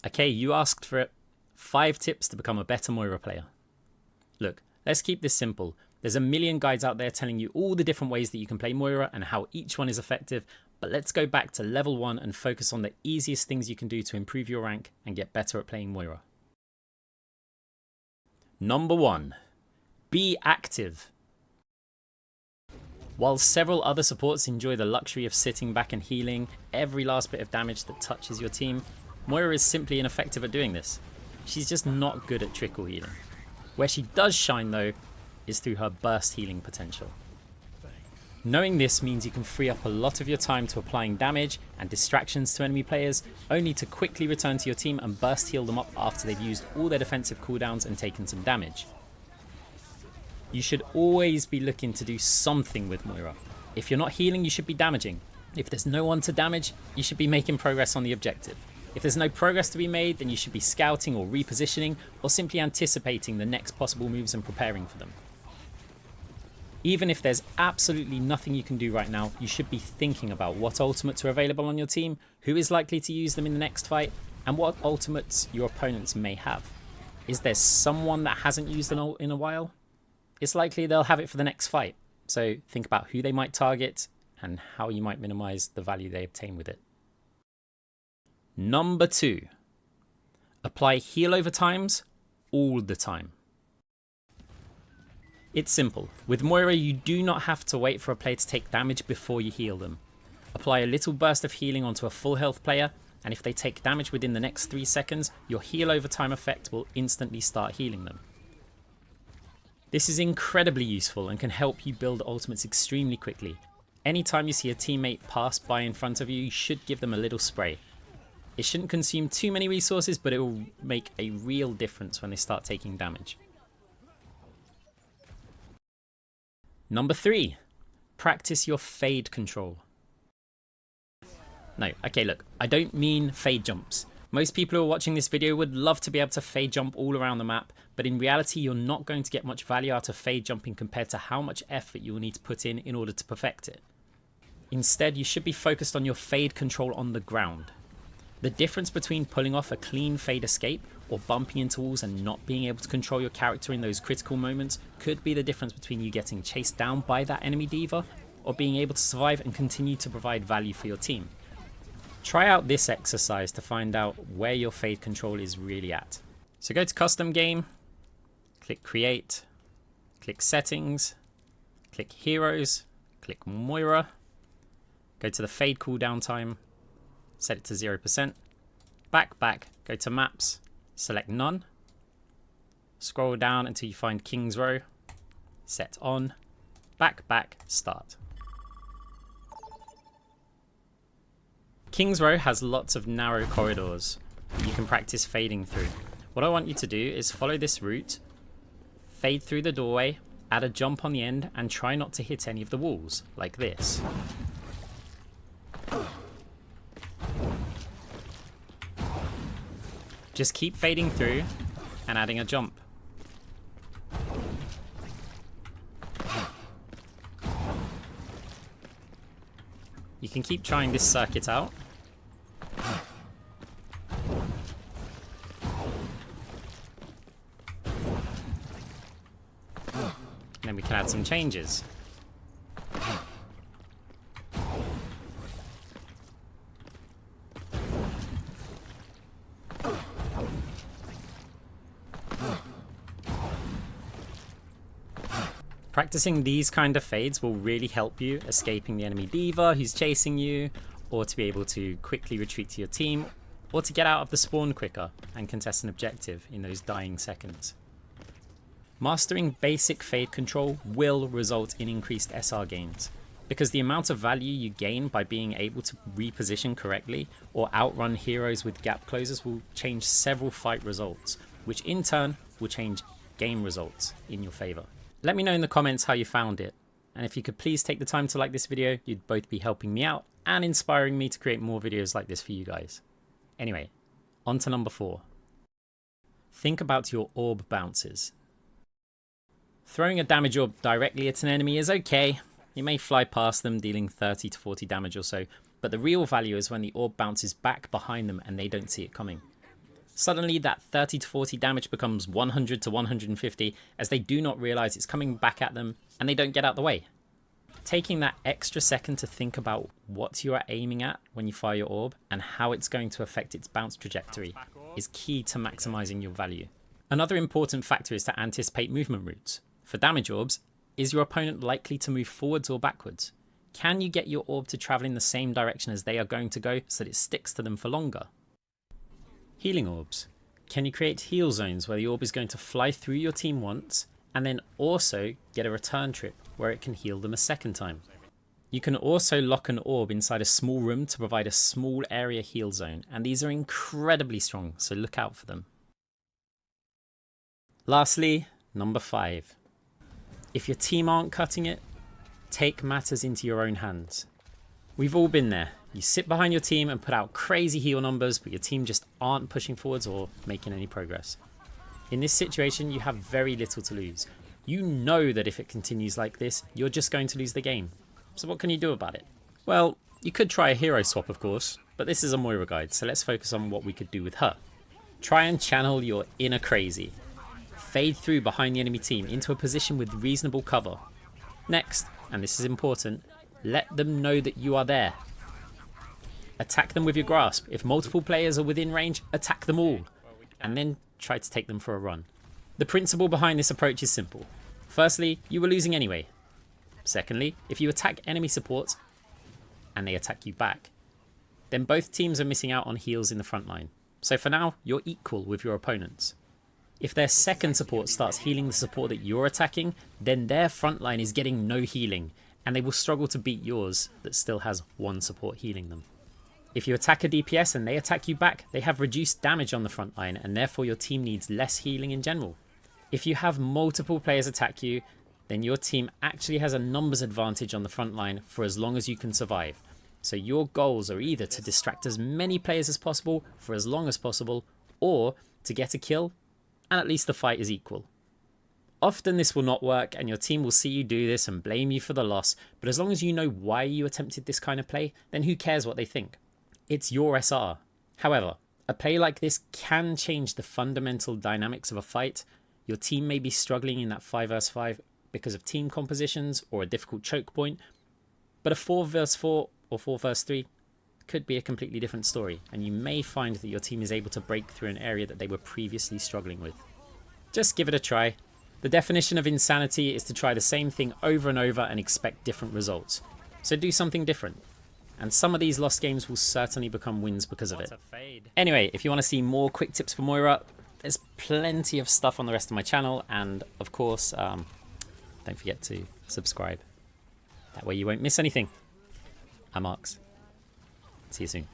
Okay, you asked for it. 5 tips to become a better Moira player. Look, let's keep this simple. There's a million guides out there telling you all the different ways that you can play Moira and how each one is effective, but let's go back to level 1 and focus on the easiest things you can do to improve your rank and get better at playing Moira. Number 1. Be active. While several other supports enjoy the luxury of sitting back and healing every last bit of damage that touches your team, Moira is simply ineffective at doing this. She's just not good at trickle healing. Where she does shine though is through her burst healing potential. Knowing this means you can free up a lot of your time to applying damage and distractions to enemy players, only to quickly return to your team and burst heal them up after they've used all their defensive cooldowns and taken some damage. You should always be looking to do something with Moira. If you're not healing, you should be damaging. If there's no one to damage, you should be making progress on the objective. If there's no progress to be made, then you should be scouting or repositioning, or simply anticipating the next possible moves and preparing for them. Even if there's absolutely nothing you can do right now, you should be thinking about what ultimates are available on your team, who is likely to use them in the next fight, and what ultimates your opponents may have. Is there someone that hasn't used an ult in a while? It's likely they'll have it for the next fight, so think about who they might target and how you might minimize the value they obtain with it. Number 2. Apply heal over times all the time. It's simple. With Moira, you do not have to wait for a player to take damage before you heal them. Apply a little burst of healing onto a full health player, and if they take damage within the next 3 seconds, your heal over time effect will instantly start healing them. This is incredibly useful and can help you build ultimates extremely quickly. Anytime you see a teammate pass by in front of you, you should give them a little spray. It shouldn't consume too many resources, but it will make a real difference when they start taking damage. Number 3. Practice your fade control. No, okay, look, I don't mean fade jumps. Most people who are watching this video would love to be able to fade jump all around the map, but in reality you're not going to get much value out of fade jumping compared to how much effort you will need to put in order to perfect it. Instead, you should be focused on your fade control on the ground. The difference between pulling off a clean fade escape or bumping into walls and not being able to control your character in those critical moments could be the difference between you getting chased down by that enemy diva or being able to survive and continue to provide value for your team. Try out this exercise to find out where your fade control is really at. So go to custom game, click create, click settings, click heroes, click Moira, go to the fade cooldown time, set it to 0%, back, go to maps, select none, scroll down until you find King's Row, set on, back, start. King's Row has lots of narrow corridors that you can practice fading through. What I want you to do is follow this route, fade through the doorway, add a jump on the end, and try not to hit any of the walls, like this. Just keep fading through and adding a jump. You can keep trying this circuit out. And then we can add some changes. Practicing these kind of fades will really help you escaping the enemy diva who's chasing you, or to be able to quickly retreat to your team, or to get out of the spawn quicker and contest an objective in those dying seconds. Mastering basic fade control will result in increased SR gains, because the amount of value you gain by being able to reposition correctly or outrun heroes with gap closers will change several fight results, which in turn will change game results in your favor. Let me know in the comments how you found it, and if you could please take the time to like this video, you'd both be helping me out and inspiring me to create more videos like this for you guys. Anyway, on to number 4. Think about your orb bounces. Throwing a damage orb directly at an enemy is okay. You may fly past them, dealing 30 to 40 damage or so, but the real value is when the orb bounces back behind them and they don't see it coming. Suddenly that 30 to 40 damage becomes 100 to 150 as they do not realise it's coming back at them and they don't get out the way. Taking that extra second to think about what you are aiming at when you fire your orb and how it's going to affect its bounce trajectory is key to maximising your value. Another important factor is to anticipate movement routes. For damage orbs, is your opponent likely to move forwards or backwards? Can you get your orb to travel in the same direction as they are going to go so that it sticks to them for longer? Healing orbs. Can you create heal zones where the orb is going to fly through your team once and then also get a return trip where it can heal them a second time? You can also lock an orb inside a small room to provide a small area heal zone, and these are incredibly strong, so look out for them. Lastly, number 5. If your team aren't cutting it, take matters into your own hands. We've all been there. You sit behind your team and put out crazy heal numbers, but your team just aren't pushing forwards or making any progress. In this situation, you have very little to lose. You know that if it continues like this, you're just going to lose the game. So what can you do about it? Well, you could try a hero swap, of course, but this is a Moira guide, so let's focus on what we could do with her. Try and channel your inner crazy. Fade through behind the enemy team into a position with reasonable cover. Next, and this is important, let them know that you are there. Attack them with your grasp. If multiple players are within range, attack them all, and then try to take them for a run. The principle behind this approach is simple. Firstly, you were losing anyway. Secondly, if you attack enemy supports and they attack you back, then both teams are missing out on heals in the front line. So for now, you're equal with your opponents. If their second support starts healing the support that you're attacking, then their front line is getting no healing, and they will struggle to beat yours that still has one support healing them. If you attack a DPS and they attack you back, they have reduced damage on the front line, and therefore your team needs less healing in general. If you have multiple players attack you, then your team actually has a numbers advantage on the front line for as long as you can survive. So your goals are either to distract as many players as possible for as long as possible, or to get a kill, and at least the fight is equal. Often this will not work and your team will see you do this and blame you for the loss, but as long as you know why you attempted this kind of play, then who cares what they think? It's your SR. However, a play like this can change the fundamental dynamics of a fight. Your team may be struggling in that 5 vs 5 because of team compositions or a difficult choke point, but a 4 vs 4 or 4 vs 3 could be a completely different story, and you may find that your team is able to break through an area that they were previously struggling with. Just give it a try. The definition of insanity is to try the same thing over and over and expect different results. So do something different. And some of these lost games will certainly become wins because of it. Anyway, if you want to see more quick tips for Moira, there's plenty of stuff on the rest of my channel, and of course, don't forget to subscribe. That way you won't miss anything. I'm Marks. See you soon.